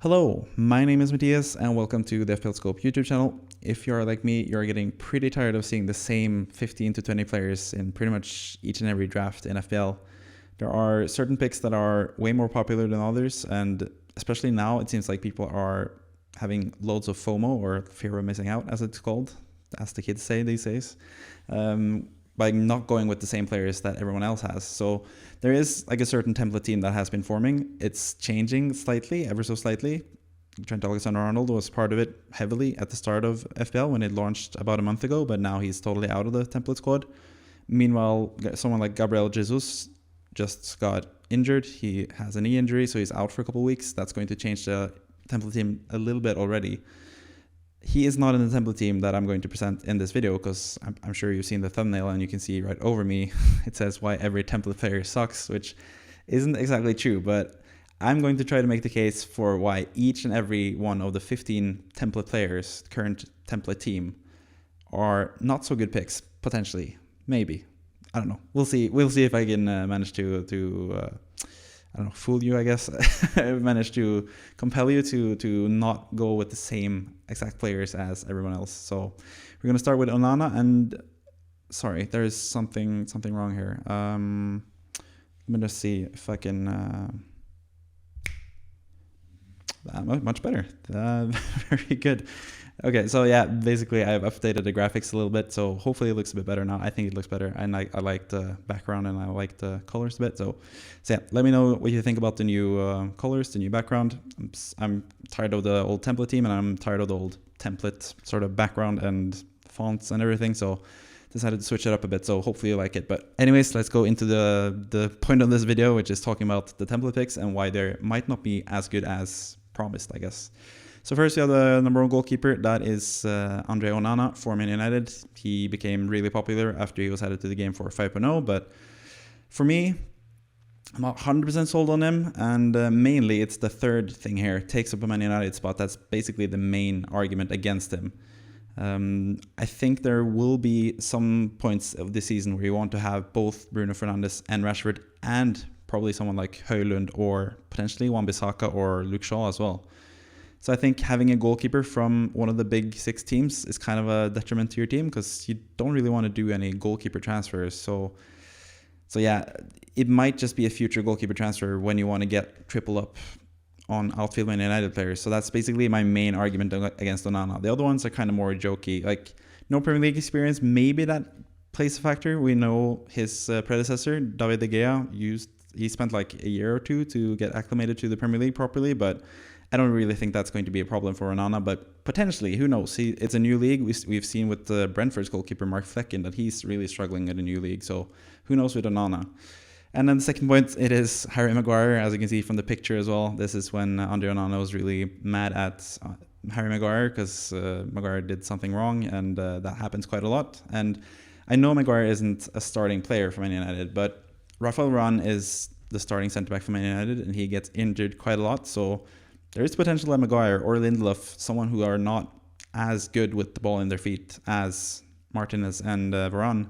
Hello, my name is Mathias and welcome to the FPL Scope YouTube channel. If you're like me, you're getting pretty tired of seeing the same 15 to 20 players in pretty much each and every draft in FPL. There are certain picks that are way more popular than others, and especially now it seems like people are having loads of FOMO, or fear of missing out as it's called, as the kids say these days, by not going with the same players that everyone else has. So there is like a certain template team that has been forming. It's changing slightly, ever so slightly. Trent Alexander-Arnold was part of it heavily at the start of FPL when it launched about a month ago, but now he's totally out of the template squad. Meanwhile, someone like Gabriel Jesus just got injured. He has a knee injury, so he's out for a couple of weeks. That's going to change the template team a little bit already. He is not in the template team that I'm going to present in this video, because I'm sure you've seen the thumbnail and you can see right over me, it says why every template player sucks, which isn't exactly true, but I'm going to try to make the case for why each and every one of the 15 template players, current template team, are not so good picks, potentially, maybe. I don't know. We'll see. We'll see if I can manage to I don't know, fool you, I guess. Manage to compel you to not go with the same exact players as everyone else. So we're gonna start with Onana, and sorry, there is something wrong here. Let me just see if I can. Much better. Very good. Okay, so yeah, basically I've updated the graphics a little bit, so hopefully it looks a bit better now. I think it looks better, and I like the background and I like the colors a bit. So yeah, let me know what you think about the new colors, the new background. I'm tired of the old template team, and I'm tired of the old template sort of background and fonts and everything, so decided to switch it up a bit, so hopefully you like it. But anyways, let's go into the point of this video, which is talking about the template picks and why they might not be as good as promised, I guess. So first, we have the number one goalkeeper. That is Andre Onana for Man United. He became really popular after he was added to the game for 5.0. But for me, I'm not 100% sold on him. And mainly, it's the third thing here. Takes up a Man United spot. That's basically the main argument against him. I think there will be some points of the season where you want to have both Bruno Fernandes and Rashford, and probably someone like Højlund, or potentially Wan-Bissaka or Luke Shaw as well. So I think having a goalkeeper from one of the big six teams is kind of a detriment to your team, because you don't really want to do any goalkeeper transfers. So yeah, it might just be a future goalkeeper transfer when you want to get triple up on outfield Man United players. So that's basically my main argument against Onana. The other ones are kind of more jokey, like no Premier League experience. Maybe that plays a factor. We know his predecessor, David De Gea, he spent like a year or two to get acclimated to the Premier League properly, but I don't really think that's going to be a problem for Onana, but potentially, who knows? It's a new league. We've seen with Brentford's goalkeeper, Mark Flecken, that he's really struggling in a new league, so who knows with Onana. And then the second point, it is Harry Maguire, as you can see from the picture as well. This is when Andre Onana was really mad at Harry Maguire, because Maguire did something wrong, and that happens quite a lot. And I know Maguire isn't a starting player for Man United, but Rafael Varane is the starting centre-back for Man United, and he gets injured quite a lot, so there is potential that Maguire or Lindelof, someone who are not as good with the ball in their feet as Martinez and Varane,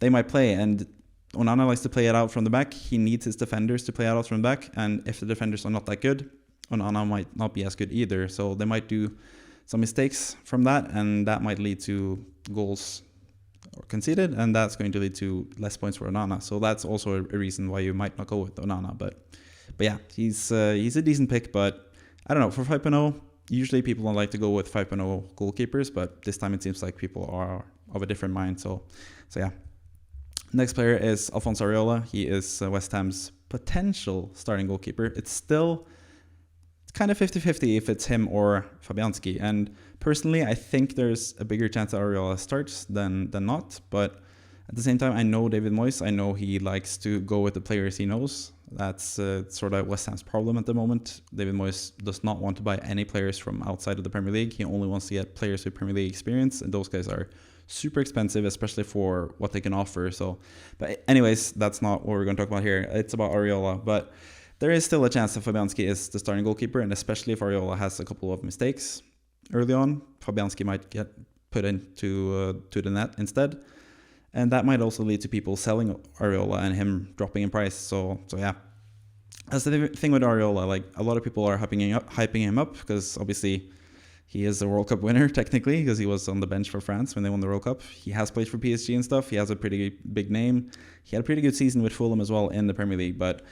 they might play. And Onana likes to play it out from the back. He needs his defenders to play it out from the back. And if the defenders are not that good, Onana might not be as good either. So they might do some mistakes from that, and that might lead to goals conceded, and that's going to lead to less points for Onana. So that's also a reason why you might not go with Onana. But yeah, he's a decent pick, but I don't know, for 5.0, usually people don't like to go with 5.0 goalkeepers, but this time it seems like people are of a different mind. So yeah. Next player is Alphonso Areola. He is West Ham's potential starting goalkeeper. It's kind of 50-50 if it's him or Fabianski. And personally, I think there's a bigger chance that Areola starts than not. But at the same time, I know David Moyes. I know he likes to go with the players he knows. That's sort of West Ham's problem at the moment. David Moyes does not want to buy any players from outside of the Premier League. He only wants to get players with Premier League experience, and those guys are super expensive, especially for what they can offer. So, but anyways, that's not what we're going to talk about here. It's about Areola, but there is still a chance that Fabianski is the starting goalkeeper, and especially if Areola has a couple of mistakes early on, Fabianski might get put into to the net instead. And that might also lead to people selling Areola and him dropping in price. So yeah, That's the thing with Areola. Like, a lot of people are hyping him up because obviously he is a World Cup winner technically, because he was on the bench for France when they won the World Cup. He has played for PSG and stuff. He has a pretty big name. He had a pretty good season with Fulham as well in the Premier League. But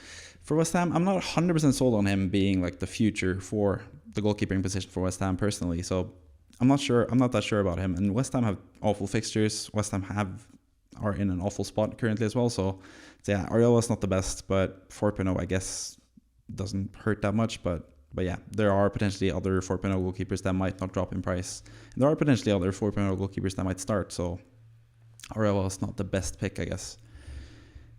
for West Ham, I'm not 100% sold on him being like the future for the goalkeeping position for West Ham personally. So I'm not sure. I'm not that sure about him. And West Ham have awful fixtures. West Ham are in an awful spot currently as well. So yeah, Areola's not the best, but 4.0 I guess doesn't hurt that much. But yeah, there are potentially other 4.0 goalkeepers that might not drop in price. And there are potentially other 4.0 goalkeepers that might start. So Areola is not the best pick, I guess.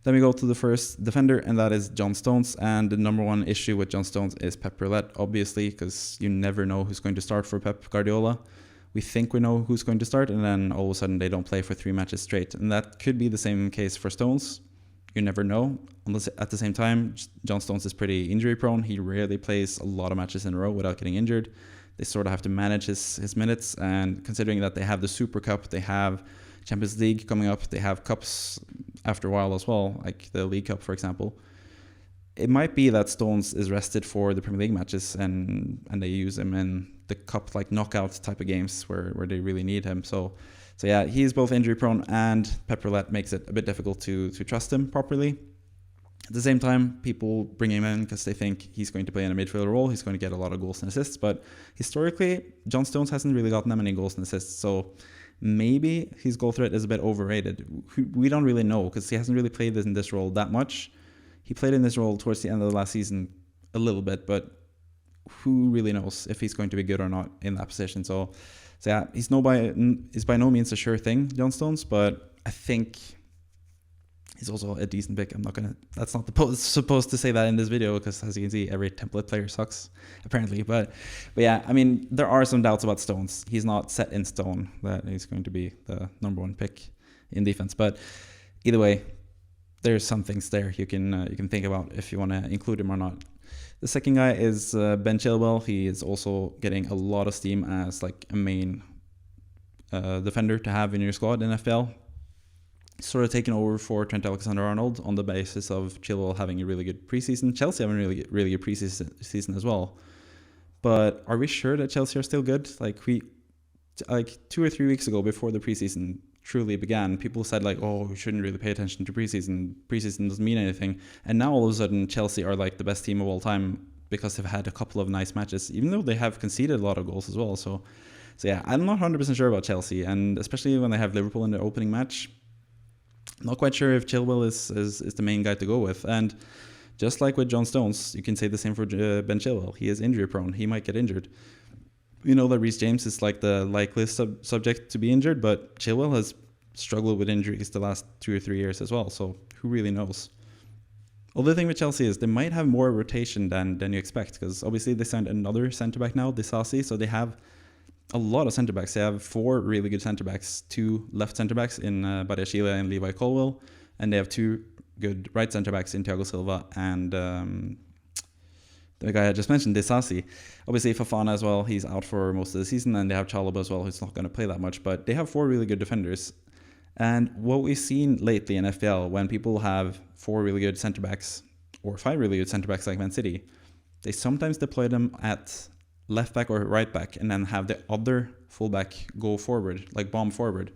Then we go to the first defender, and that is John Stones. And the number one issue with John Stones is Pep Roulette, obviously, because you never know who's going to start for Pep Guardiola. We think we know who's going to start, and then all of a sudden they don't play for 3 matches straight. And that could be the same case for Stones. You never know. Unless at the same time, John Stones is pretty injury prone. He rarely plays a lot of matches in a row without getting injured. They sort of have to manage his minutes, and considering that they have the Super Cup, they have Champions League coming up, they have cups after a while as well, like the League Cup, for example. It might be that Stones is rested for the Premier League matches, and they use him in the cup, like knockout type of games where they really need him. So yeah, he's both injury prone, and Pep Roulette makes it a bit difficult to trust him properly. At the same time, people bring him in because they think he's going to play in a midfielder role. He's going to get a lot of goals and assists, but historically, John Stones hasn't really gotten that many goals and assists. So maybe his goal threat is a bit overrated. We don't really know because he hasn't really played in this role that much. He played in this role towards the end of the last season a little bit, but who really knows if he's going to be good or not in that position. So yeah, he's by no means a sure thing, John Stones, but I think he's also a decent pick. That's not supposed to say that in this video, because as you can see, every template player sucks, apparently. But yeah, I mean, there are some doubts about Stones. He's not set in stone that he's going to be the number one pick in defense. But either way, there's some things there you can think about if you want to include him or not. The second guy is Ben Chilwell. He is also getting a lot of steam as like a main defender to have in your squad in FPL. Sort of taken over for Trent Alexander-Arnold on the basis of Chilwell having a really good preseason. Chelsea having a really good preseason as well. But are we sure that Chelsea are still good? Like 2 or 3 weeks ago, before the preseason truly began, people said like, oh, we shouldn't really pay attention to preseason. Preseason doesn't mean anything. And now all of a sudden Chelsea are like the best team of all time because they've had a couple of nice matches, even though they have conceded a lot of goals as well. So yeah, I'm not 100% sure about Chelsea, and especially when they have Liverpool in their opening match. Not quite sure if Chilwell is the main guy to go with. And just like with John Stones, you can say the same for Ben Chilwell. He is injury prone. He might get injured. You know that Reece James is like the likeliest subject to be injured, but Chilwell has struggled with injuries the last 2 or 3 years as well. So who really knows? Other thing with Chelsea is they might have more rotation than you expect, because obviously they signed another centre-back now, Disasi, so they have a lot of centre-backs. They have 4 really good centre-backs, 2 left centre-backs in Badiashile and Levi Colwill, and they have 2 good right centre-backs in Thiago Silva and the guy I just mentioned, Disasi. Obviously Fofana as well, he's out for most of the season, and they have Chalobah as well, who's not going to play that much, but they have 4 really good defenders. And what we've seen lately in FPL, when people have 4 really good centre-backs or 5 really good centre-backs like Man City, they sometimes deploy them at left back or right back and then have the other fullback go forward, like bomb forward.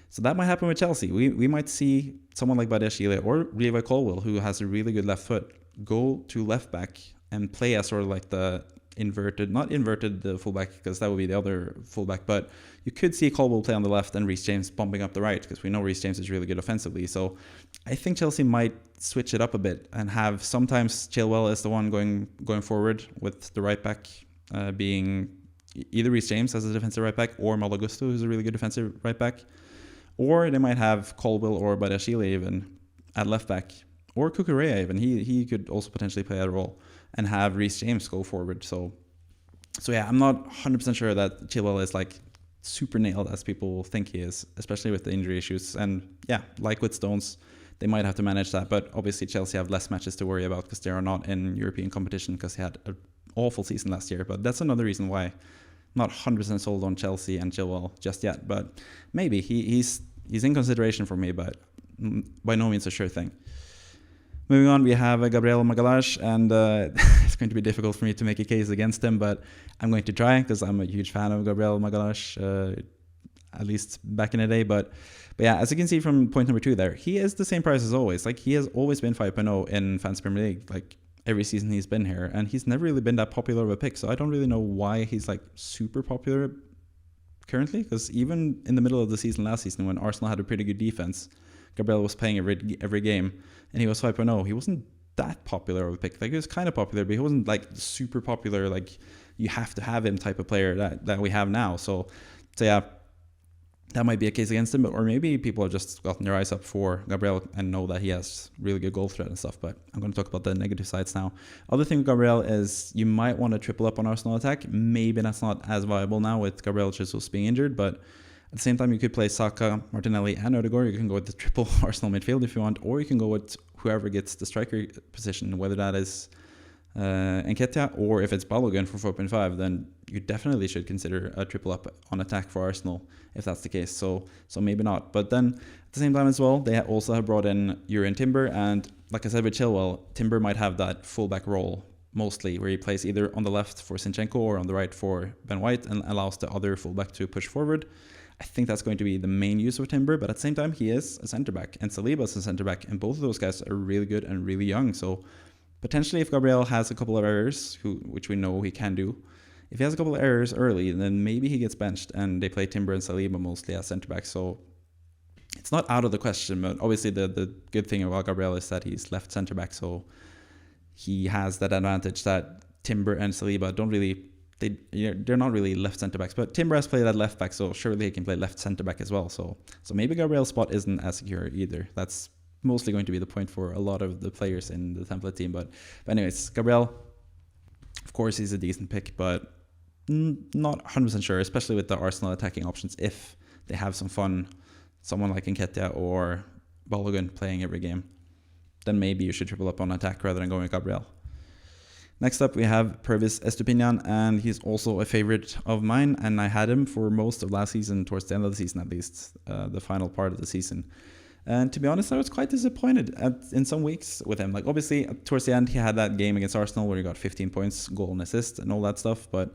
So that might happen with Chelsea. We might see someone like Badiashile or Levi Colwill, who has a really good left foot, go to left back and play as sort of like the not inverted the fullback, because that would be the other fullback, but you could see Colwill play on the left and Reece James bumping up the right, because we know Reece James is really good offensively. So I think Chelsea might switch it up a bit and have sometimes Chilwell as the one going forward, with the right back being either Reece James as a defensive right back or Malo Gusto, who's a really good defensive right back. Or they might have Colwill or Badiashile even at left back, or Cucurella even. He could also potentially play that role, and have Reece James go forward. So yeah, I'm not 100% sure that Chilwell is like super nailed as people think he is, especially with the injury issues. And yeah, like with Stones, they might have to manage that. But obviously Chelsea have less matches to worry about because they are not in European competition, because they had an awful season last year. But that's another reason why I'm not 100% sold on Chelsea and Chilwell just yet. But maybe he's in consideration for me, but by no means a sure thing. Moving on, we have Gabriel Magalhaes, and it's going to be difficult for me to make a case against him, but I'm going to try because I'm a huge fan of Gabriel Magalhaes, at least back in the day. But yeah, as you can see from point number 2 there, he is the same price as always. Like, he has always been 5.0 in Fantasy Premier League, like every season he's been here, and he's never really been that popular of a pick. So I don't really know why he's like super popular currently, because even in the middle of the season last season, when Arsenal had a pretty good defense, Gabriel was playing every game, and he was 5.0. He wasn't that popular of a pick. Like, he was kind of popular, but he wasn't like super popular, like you have to have him type of player that we have now. So yeah, that might be a case against him, or maybe people have just gotten their eyes up for Gabriel and know that he has really good goal threat and stuff. But I'm going to talk about the negative sides now. Other thing with Gabriel is you might want to triple up on Arsenal attack. Maybe that's not as viable now with Gabriel Jesus being injured, but at the same time, you could play Saka, Martinelli, and Odegaard. You can go with the triple Arsenal midfield if you want, or you can go with whoever gets the striker position, whether that is Nketiah, or if it's Balogun for 4.5, then you definitely should consider a triple up on attack for Arsenal if that's the case. So maybe not. But then at the same time as well, they also have brought in Urian Timber, and like I said with Chilwell, Timber might have that fullback role mostly, where he plays either on the left for Zinchenko or on the right for Ben White and allows the other fullback to push forward. I think that's going to be the main use of Timber, but at the same time, he is a centre back, and Saliba is a centre back, and both of those guys are really good and really young. So potentially, if Gabriel has a couple of errors, which we know he can do, if he has a couple of errors early, then maybe he gets benched, and they play Timber and Saliba mostly as centre back. So it's not out of the question, but obviously the good thing about Gabriel is that he's left centre back, so he has that advantage that Timber and Saliba don't really. They're not really left centre backs, but Timber has played at left back, so surely he can play left centre back as well. So maybe Gabriel's spot isn't as secure either. That's mostly going to be the point for a lot of the players in the template team. But anyways, Gabriel, of course, he's a decent pick, but not 100% sure, especially with the Arsenal attacking options. If they have some fun, someone like Nketiah or Balogun playing every game, then maybe you should triple up on attack rather than going with Gabriel. Next up, we have Pervis Estupiñán, and he's also a favorite of mine, and I had him for most of last season, towards the end of the season at least, the final part of the season. And to be honest, I was quite disappointed in some weeks with him. Like, obviously, towards the end, he had that game against Arsenal where he got 15 points, goal and assist, and all that stuff. But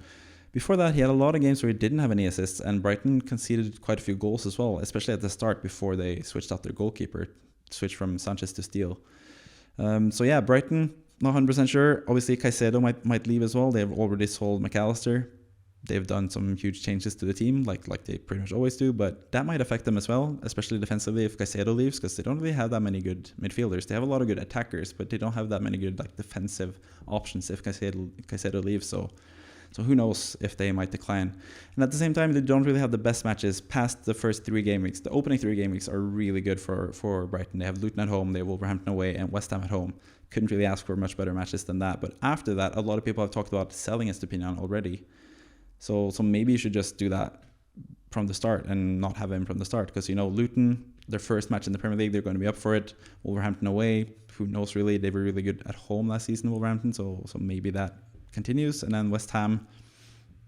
before that, he had a lot of games where he didn't have any assists, and Brighton conceded quite a few goals as well, especially at the start before they switched out their goalkeeper, switched from Sanchez to Steele. So yeah, Brighton, not 100% sure. Obviously, Caicedo might leave as well. They've already sold McAllister. They've done some huge changes to the team, like they pretty much always do, but that might affect them as well, especially defensively if Caicedo leaves, because they don't really have that many good midfielders. They have a lot of good attackers, but they don't have that many good defensive options if Caicedo leaves. So who knows if they might decline. And at the same time, they don't really have the best matches past the first 3 game weeks. The opening 3 game weeks are really good for Brighton. They have Luton at home, they have Wolverhampton away, and West Ham at home. Couldn't really ask for much better matches than that. But after that, a lot of people have talked about selling Estupiñán already. So maybe you should just do that from the start and not have him from the start. Because, Luton, their first match in the Premier League, they're going to be up for it. Wolverhampton away, who knows really? They were really good at home last season, Wolverhampton. So maybe that continues. And then West Ham,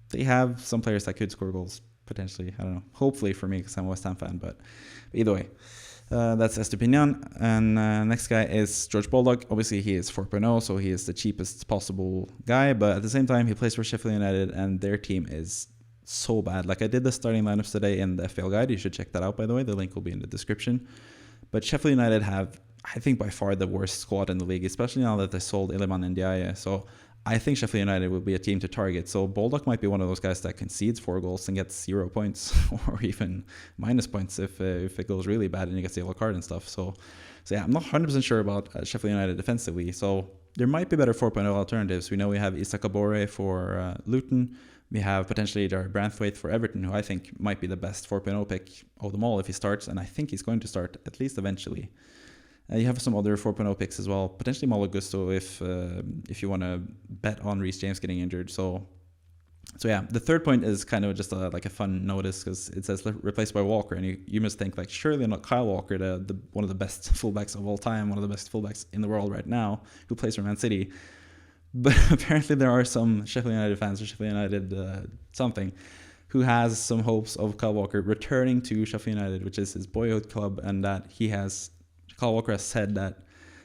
they have some players that could score goals, potentially. I don't know. Hopefully for me, because I'm a West Ham fan. But either way. That's Estupiñán, and next guy is George Baldock. Obviously, he is 4.0, so he is the cheapest possible guy, but at the same time, he plays for Sheffield United, and their team is so bad. Like, I did the starting lineups today in the FPL guide. You should check that out, by the way. The link will be in the description. But Sheffield United have, I think, by far the worst squad in the league, especially now that they sold Iliman Ndiaye. So I think Sheffield United will be a team to target. So Baldock might be one of those guys that concedes 4 goals and gets 0 points or even minus points if it goes really bad and you get the yellow card and stuff. So yeah, I'm not 100% sure about Sheffield United defensively. So there might be better 4.0 alternatives. We know we have Issa Kabore for Luton. We have potentially Jared Branthwaite for Everton, who I think might be the best 4.0 pick of them all if he starts. And I think he's going to start at least eventually. You have some other 4.0 picks as well, potentially Malo Gusto if you want to bet on Reece James getting injured. So yeah, the third point is kind of just like a fun notice because it says replaced by Walker, and you must think like surely not Kyle Walker, the one of the best fullbacks of all time, one of the best fullbacks in the world right now, who plays for Man City. But apparently there are some Sheffield United fans or Sheffield United something who has some hopes of Kyle Walker returning to Sheffield United, which is his boyhood club, and that Kyle Walker has said that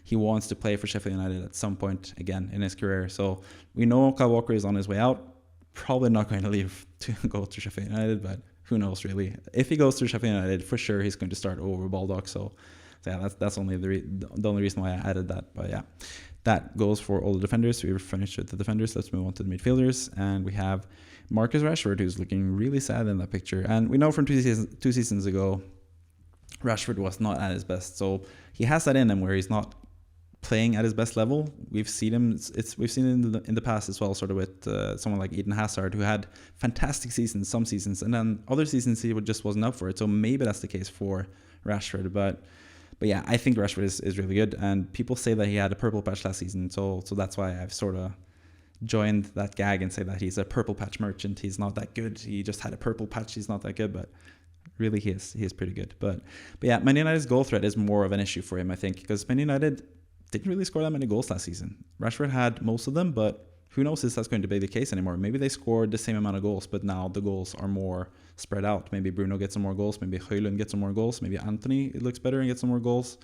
he wants to play for Sheffield United at some point again in his career. So we know Kyle Walker is on his way out. Probably not going to leave to go to Sheffield United, but who knows really. If he goes to Sheffield United, for sure he's going to start over Baldock. So yeah, that's only the only reason why I added that. But yeah, that goes for all the defenders. We've finished with the defenders. Let's move on to the midfielders. And we have Marcus Rashford, who's looking really sad in that picture. And we know from two seasons ago, Rashford was not at his best. So he has that in him where he's not playing at his best level. We've seen him. We've seen it in the past as well, sort of with someone like Eden Hazard, who had fantastic seasons some seasons, and then other seasons he just wasn't up for it. So maybe that's the case for Rashford. But yeah, I think Rashford is really good. And people say that he had a purple patch last season, so that's why I've sort of joined that gag and say that he's a purple patch merchant. He's not that good. He just had a purple patch. He's not that good, but really he is pretty good. But yeah, Man United's goal threat is more of an issue for him, I think, because Man United didn't really score that many goals last season. Rashford had most of them, but who knows if that's going to be the case anymore. Maybe they scored the same amount of goals, but now the goals are more spread out. Maybe BruNO gets some more goals. Maybe Højlund gets some more goals. Maybe Anthony, it looks better and gets some more goals.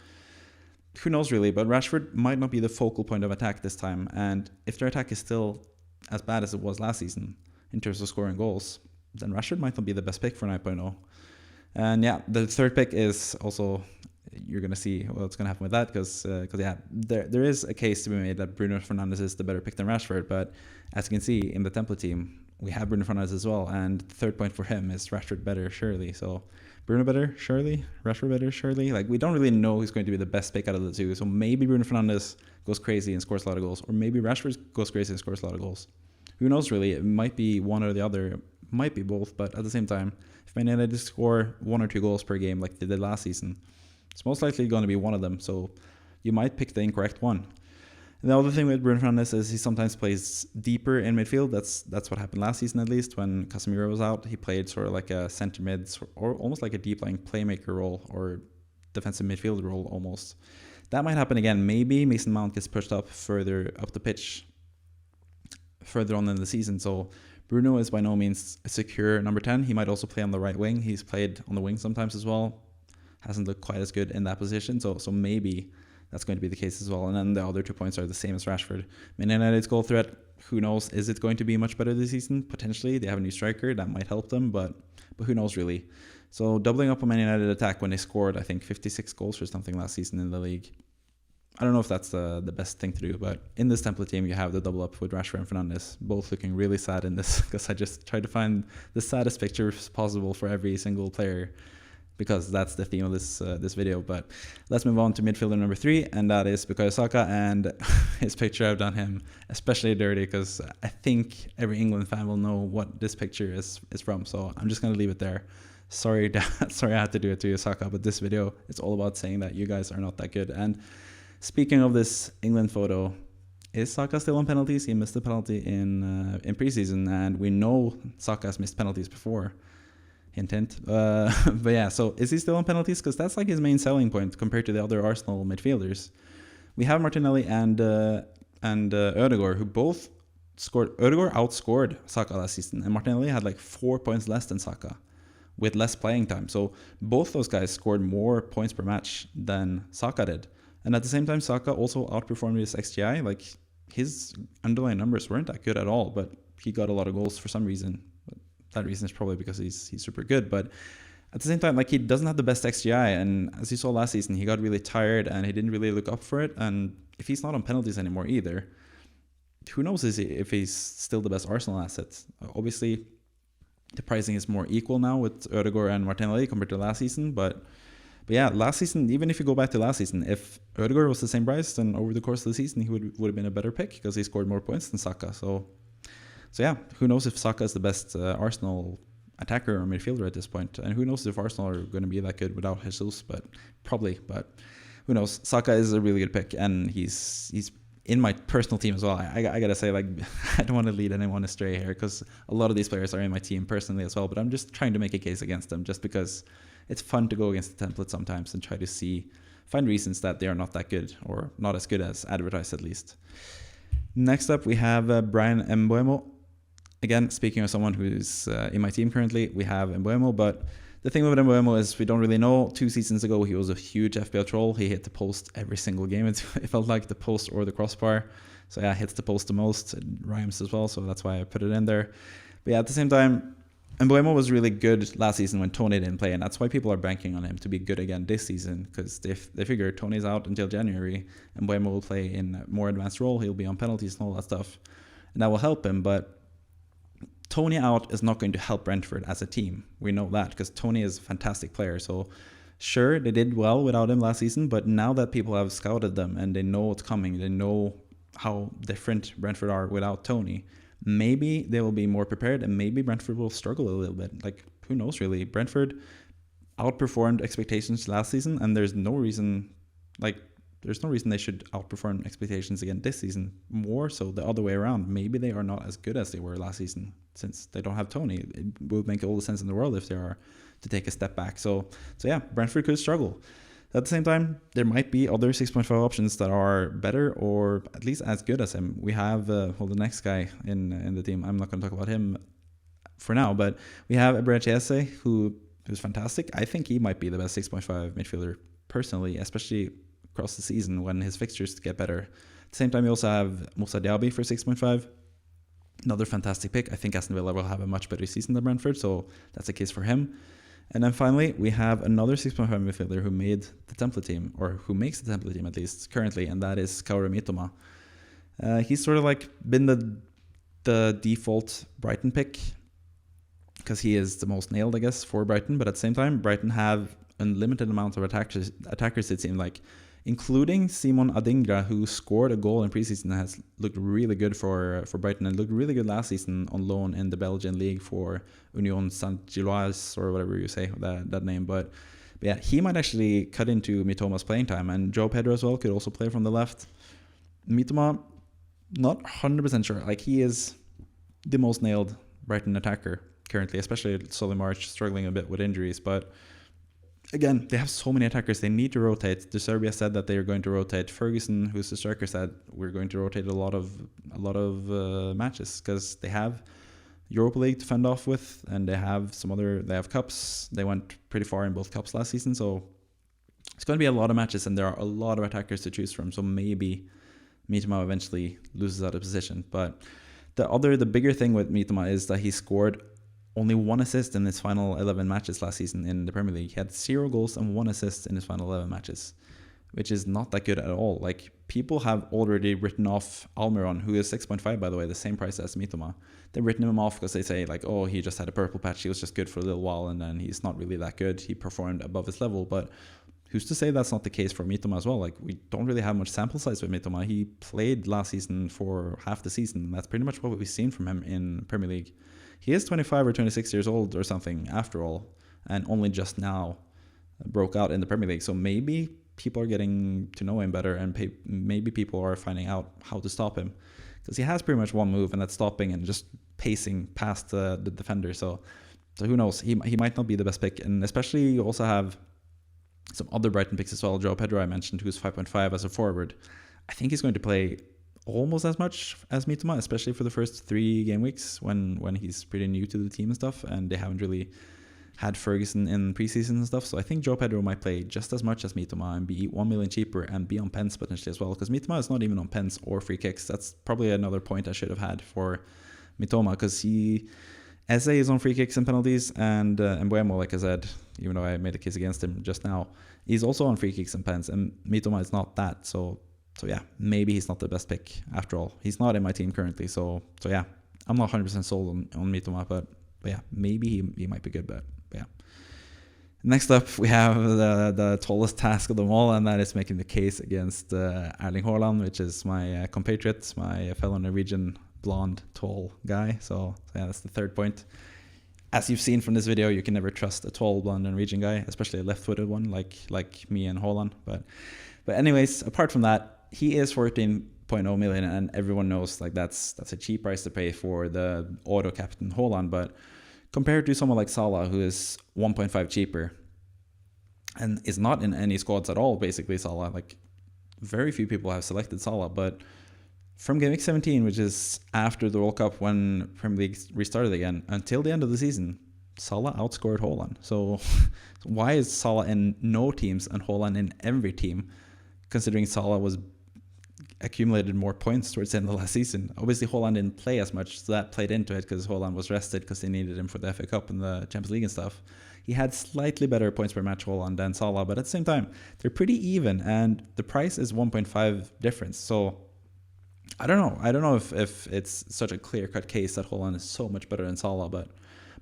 Who knows really, but Rashford might not be the focal point of attack this time. And if their attack is still as bad as it was last season in terms of scoring goals, then Rashford might not be the best pick for 9.0. And yeah, the third pick is also, you're going to see what's going to happen with that, because yeah, there is a case to be made that Bruno Fernandes is the better pick than Rashford. But as you can see in the template team, we have Bruno Fernandes as well, and the third point for him is Rashford better, surely. So Bruno better, surely. Rashford better, surely. Like, we don't really know who's going to be the best pick out of the two. So maybe Bruno Fernandes goes crazy and scores a lot of goals, or maybe Rashford goes crazy and scores a lot of goals. Who knows really? It might be one or the other. It might be both, but at the same time, if Man United score 1 or 2 goals per game like they did last season, it's most likely going to be one of them. So you might pick the incorrect one. And the other thing with Bruno Fernandes is he sometimes plays deeper in midfield. That's what happened last season, at least, when Casemiro was out. He played sort of like a center mid, or almost like a deep lying playmaker role, or defensive midfield role almost. That might happen again. Maybe Mason Mount gets pushed up further up the pitch further on in the season. So Bruno is by no means a secure number 10. He might also play on the right wing. He's played on the wing sometimes as well. Hasn't looked quite as good in that position. So maybe that's going to be the case as well. And then the other 2 points are the same as Rashford. Man United's goal threat, who knows? Is it going to be much better this season? Potentially. They have a new striker. That might help them, but who knows really? So doubling up on Man United attack when they scored, I think, 56 goals or something last season in the league. I don't know if that's the best thing to do, but in this template team, you have the double up with Rashford and Fernandes, both looking really sad in this, because I just tried to find the saddest pictures possible for every single player, because that's the theme of this video. But let's move on to midfielder number 3, and that is Bukayo Saka. And his picture, I've done him especially dirty, because I think every England fan will know what this picture is from. So I'm just going to leave it there. Sorry, sorry I had to do it to you, Saka, but this video, it's all about saying that you guys are not that good. And speaking of this England photo, is Saka still on penalties? He missed a penalty in preseason, and we know Saka has missed penalties before. Hint, hint. But yeah, so is he still on penalties? Because that's like his main selling point compared to the other Arsenal midfielders. We have Martinelli and Ødegaard, who both scored. Ødegaard outscored Saka last season, and Martinelli had like 4 points less than Saka with less playing time. So both those guys scored more points per match than Saka did. And at the same time, Saka also outperformed his XGI. Like, his underlying numbers weren't that good at all, but he got a lot of goals for some reason. That reason is probably because he's super good. But at the same time, like, he doesn't have the best XGI. And as you saw last season, he got really tired and he didn't really look up for it. And if he's not on penalties anymore either, who knows if he's still the best Arsenal asset. Obviously, the pricing is more equal now with Ødegaard and Martinelli compared to last season. But yeah, last season, even if you go back to last season, if Ødegaard was the same price, then over the course of the season, he would have been a better pick because he scored more points than Saka. So yeah, who knows if Saka is the best Arsenal attacker or midfielder at this point. And who knows if Arsenal are going to be that good without Jesus, but probably. But who knows? Saka is a really good pick, and he's in my personal team as well. I got to say, like, I don't want to lead anyone astray here because a lot of these players are in my team personally as well, but I'm just trying to make a case against them just because it's fun to go against the template sometimes and try to find reasons that they are not that good, or not as good as advertised at least. Next up, we have Brian Mbeumo. Again, speaking of someone who's in my team currently, we have Mbeumo, but The thing with Mbeumo is we don't really know. 2 seasons ago, he was a huge FPL troll. He hit the post every single game. It felt like the post or the crossbar. So yeah, hits the post the most. It rhymes as well, so that's why I put it in there. But yeah, at the same time, Mbeumo was really good last season when Tony didn't play, and that's why people are banking on him to be good again this season, because they figure Tony's out until January, and Mbeumo will play in a more advanced role. He'll be on penalties and all that stuff, and that will help him. But Tony out is not going to help Brentford as a team. We know that, because Tony is a fantastic player. So sure, they did well without him last season, but now that people have scouted them and they know what's coming, they know how different Brentford are without Tony, maybe they will be more prepared, and maybe Brentford will struggle a little bit. Like, who knows really? Brentford outperformed expectations last season, and there's no reason they should outperform expectations again this season. More so the other way around. Maybe they are not as good as they were last season since they don't have Tony. It would make all the sense in the world if they are to take a step back. So yeah, Brentford could struggle. At the same time, there might be other 6.5 options that are better or at least as good as him. We have the next guy in the team. I'm not going to talk about him for now, but we have Areola, who's fantastic. I think he might be the best 6.5 midfielder personally, especially across the season when his fixtures get better. At the same time, you also have Moussa Diaby for 6.5. Another fantastic pick. I think Aston Villa will have a much better season than Brentford, so that's a case for him. And then finally, we have another 6.5 midfielder who made the template team, or who makes the template team at least currently, and that is Kaoru Mitoma. He's sort of like been the default Brighton pick, because he is the most nailed, I guess, for Brighton. But at the same time, Brighton have unlimited amounts of attackers, it seems like, including Simon Adingra, who scored a goal in preseason, has looked really good for Brighton, and looked really good last season on loan in the Belgian league for Union Saint-Gilloise, or whatever you say that name. But yeah, he might actually cut into Mitoma's playing time, and Joe Pedro as well could also play from the left. Mitoma, not 100% sure. Like, he is the most nailed Brighton attacker currently, especially Solly March struggling a bit with injuries, but again, they have so many attackers. They need to rotate. De Serbia said that they are going to rotate. Ferguson, who's the striker, said we're going to rotate a lot of matches, because they have Europa League to fend off with, and they have cups. They went pretty far in both cups last season, so it's going to be a lot of matches, and there are a lot of attackers to choose from. So maybe Mitoma eventually loses out of position. But the bigger thing with Mitoma is that he scored only 1 assist in his final 11 matches last season in the Premier League. He had 0 goals and 1 assist in his final 11 matches, which is not that good at all. Like, people have already written off Almiron, who is 6.5, by the way, the same price as Mitoma. They've written him off because they say, like, oh, he just had a purple patch. He was just good for a little while, and then he's not really that good. He performed above his level. But who's to say that's not the case for Mitoma as well? Like, we don't really have much sample size with Mitoma. He played last season for half the season. That's pretty much what we've seen from him in Premier League. He is 25 or 26 years old or something after all, and only just now broke out in the Premier League. So maybe people are getting to know him better, and maybe people are finding out how to stop him, because he has pretty much one move, and that's stopping and just pacing past the defender. So who knows? He might not be the best pick. And especially you also have some other Brighton picks as well. Joe Pedro, I mentioned, who's 5.5 as a forward. I think he's going to play almost as much as Mitoma, especially for the first 3 game weeks when he's pretty new to the team and stuff, and they haven't really had Ferguson in preseason and stuff. So I think Joe Pedro might play just as much as Mitoma and be 1 million cheaper and be on pens potentially as well, because Mitoma is not even on pens or free kicks. That's probably another point I should have had for Mitoma, because Eze is on free kicks and penalties, and Mbeumo, like I said, even though I made a case against him just now, he's also on free kicks and pens, and Mitoma is not that. So yeah, maybe he's not the best pick after all. He's not in my team currently, so yeah, I'm not 100% sold on Mitoma, but yeah, maybe he might be good, but yeah. Next up, we have the tallest task of them all, and that is making the case against Erling Haaland, which is my compatriot, my fellow Norwegian blonde, tall guy. So yeah, that's the third point. As you've seen from this video, you can never trust a tall, blonde Norwegian guy, especially a left-footed one like me and Haaland. But anyways, apart from that, he is 14.0 million, and everyone knows like that's a cheap price to pay for the auto captain Haaland. But compared to someone like Salah, who is 1.5 cheaper and is not in any squads at all, basically Salah, like very few people have selected Salah. But from game week 17, which is after the World Cup when Premier League restarted again, until the end of the season, Salah outscored Haaland. So why is Salah in no teams and Haaland in every team, considering Salah was accumulated more points towards the end of the last season? Obviously, Haaland didn't play as much, so that played into it because Haaland was rested because they needed him for the FA Cup and the Champions League and stuff. He had slightly better points per match Haaland than Salah, but at the same time, they're pretty even, and the price is 1.5 difference. So I don't know. I don't know if it's such a clear-cut case that Haaland is so much better than Salah, but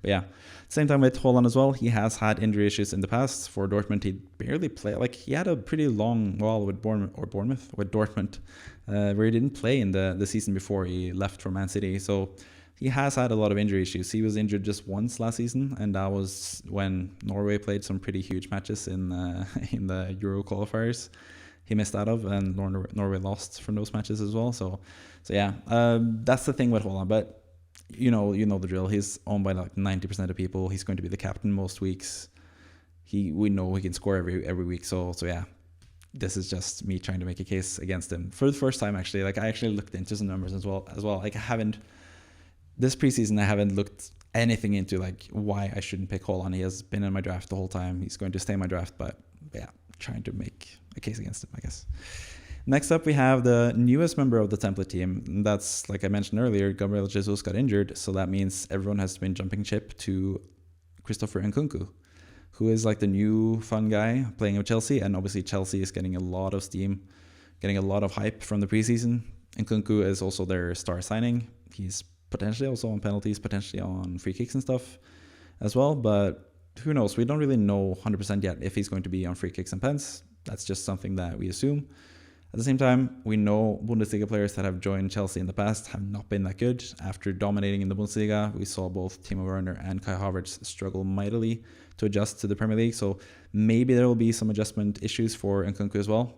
yeah. Same time with Haaland as well. He has had injury issues in the past. For Dortmund, he barely played. Like, he had a pretty long wall with Dortmund, where he didn't play in the season before he left for Man City. So he has had a lot of injury issues. He was injured just once last season, and that was when Norway played some pretty huge matches in the Euro qualifiers. He missed out of, and Norway lost from those matches as well. So yeah, that's the thing with Haaland. But you know the drill. He's owned by like 90% of people. He's going to be the captain most weeks. We know he can score every week. So yeah, this is just me trying to make a case against him for the first time. Actually, like, I actually looked into some numbers as well. Like, this preseason I haven't looked anything into like why I shouldn't pick Haaland. He has been in my draft the whole time. He's going to stay in my draft, but yeah, trying to make a case against him, I guess. Next up, we have the newest member of the template team. And that's, like I mentioned earlier, Gabriel Jesus got injured, so that means everyone has been jumping ship to Christopher Nkunku, who is like the new fun guy playing with Chelsea, and obviously Chelsea is getting a lot of steam, getting a lot of hype from the preseason. Nkunku is also their star signing. He's potentially also on penalties, potentially on free kicks and stuff as well, but who knows? We don't really know 100% yet if he's going to be on free kicks and pens. That's just something that we assume. At the same time, we know Bundesliga players that have joined Chelsea in the past have not been that good. After dominating in the Bundesliga, we saw both Timo Werner and Kai Havertz struggle mightily to adjust to the Premier League, so maybe there will be some adjustment issues for Nkunku as well.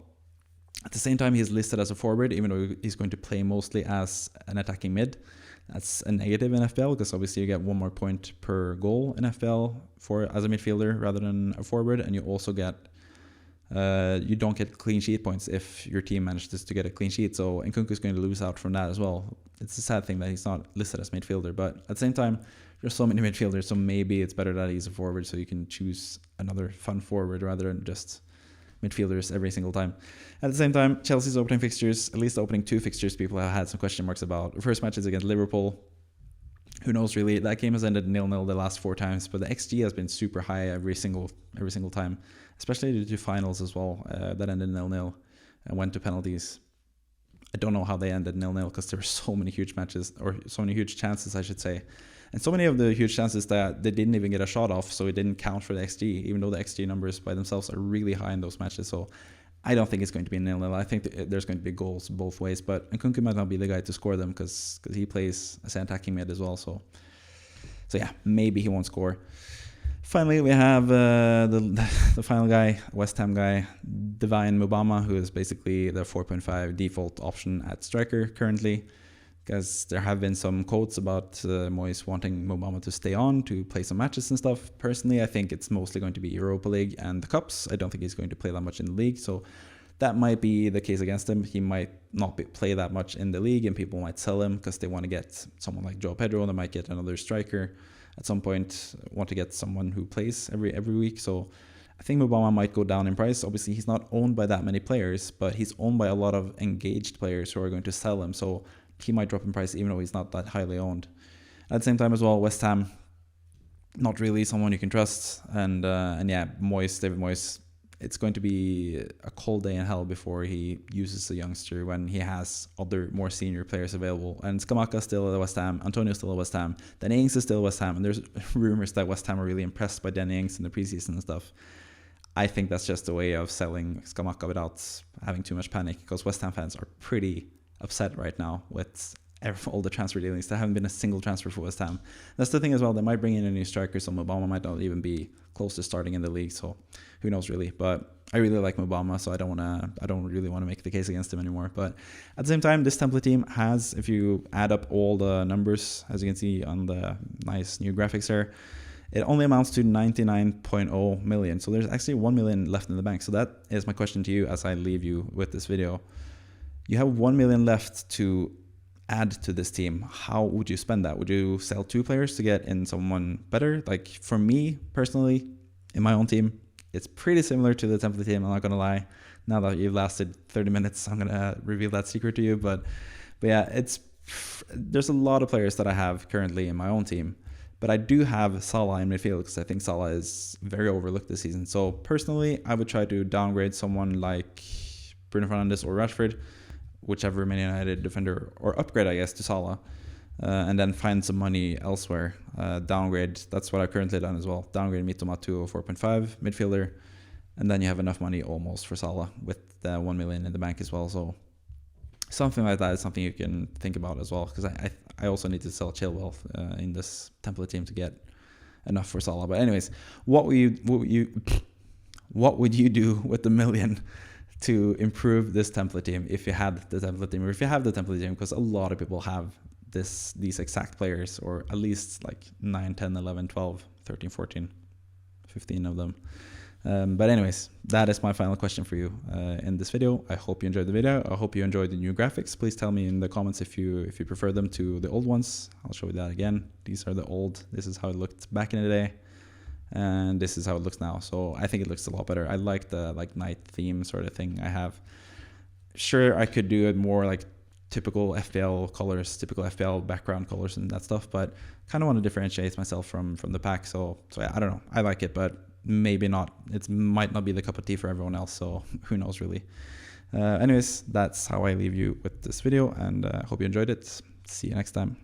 At the same time, he's listed as a forward, even though he's going to play mostly as an attacking mid. That's a negative in FPL, because obviously you get 1 more point per goal in FPL as a midfielder rather than a forward, and you also get you don't get clean sheet points if your team manages to get a clean sheet. So Nkunku is going to lose out from that as well. It's a sad thing that he's not listed as midfielder, but at the same time, there's so many midfielders, so maybe it's better that he's a forward, so you can choose another fun forward rather than just midfielders every single time. At the same time, Chelsea's opening fixtures, at least the opening 2 fixtures, people have had some question marks about. The first match is against Liverpool. Who knows really? That game has ended 0-0 the last 4 times, but the XG has been super high every single time, especially due to finals as well, that ended 0-0 and went to penalties. I don't know how they ended 0-0 because there were so many huge matches, or so many huge chances, I should say. And so many of the huge chances that they didn't even get a shot off, so it didn't count for the XG, even though the XG numbers by themselves are really high in those matches. So I don't think it's going to be 0-0. I think there's going to be goals both ways, but Nkunku might not be the guy to score them because he plays as an attacking mid as well. So yeah, maybe he won't score. Finally, we have the final guy, West Ham guy, Divin Mubama, who is basically the 4.5 default option at striker currently, because there have been some quotes about Moyes wanting Mubama to stay on to play some matches and stuff. Personally, I think it's mostly going to be Europa League and the Cups. I don't think he's going to play that much in the league, so that might be the case against him. He might not play that much in the league, and people might sell him because they want to get someone like Joao Pedro, and they might get another striker at some point, want to get someone who plays every week. So I think Mubama might go down in price. Obviously, he's not owned by that many players, but he's owned by a lot of engaged players who are going to sell him. So he might drop in price even though he's not that highly owned. At the same time as well, West Ham, not really someone you can trust. And yeah, David Moyes, it's going to be a cold day in hell before he uses a youngster when he has other more senior players available. And Scamacca still at West Ham, Antonio still at West Ham, Danny Ings is still at West Ham, and there's rumors that West Ham are really impressed by Danny Ings in the preseason and stuff. I think that's just a way of selling Scamacca without having too much panic, because West Ham fans are pretty upset right now with all the transfer dealings. There haven't been a single transfer for West Ham. That's the thing as well. They might bring in a new striker, so Mubama might not even be close to starting in the league. So who knows really? But I really like Mubama, so I don't really want to make the case against him anymore. But at the same time, this template team has, if you add up all the numbers, as you can see on the nice new graphics here, it only amounts to 99.0 million. So there's actually 1 million left in the bank. So that is my question to you as I leave you with this video. You have 1 million left to add to this team, how would you spend that? Would you sell 2 players to get in someone better? Like for me personally, in my own team, it's pretty similar to the template team. I'm not gonna lie. Now that you've lasted 30 minutes, I'm gonna reveal that secret to you. But yeah, there's a lot of players that I have currently in my own team, but I do have Salah in midfield because I think Salah is very overlooked this season. So personally, I would try to downgrade someone like Bruno Fernandes or Rashford, whichever Man United defender, or upgrade, I guess, to Salah, and then find some money elsewhere. Downgrade, that's what I've currently done as well. Downgrade Mitoma to a 4.5 midfielder, and then you have enough money almost for Salah with the 1 million in the bank as well. So something like that is something you can think about as well, because I also need to sell Chilwell in this template team to get enough for Salah. But anyways, what would you do with the million to improve this template team if you had the template team, or if you have the template team? Because a lot of people have these exact players, or at least like 9, 10, 11, 12, 13, 14, 15 of them. But anyways, that is my final question for you in this video. I hope you enjoyed the video. I hope you enjoyed the new graphics. Please tell me in the comments if you prefer them to the old ones. I'll show you that again. These are the old. This is how it looked back in the day, and this is how it looks now. So I think it looks a lot better. I like the night theme sort of thing I have. Sure, I could do it more like typical FPL colors, typical FPL background colors and that stuff, but kind of want to differentiate myself from the pack. So yeah, I don't know. I like it, but maybe not. It might not be the cup of tea for everyone else, so who knows really. Anyways, that's how I leave you with this video, and hope you enjoyed it. See you next time.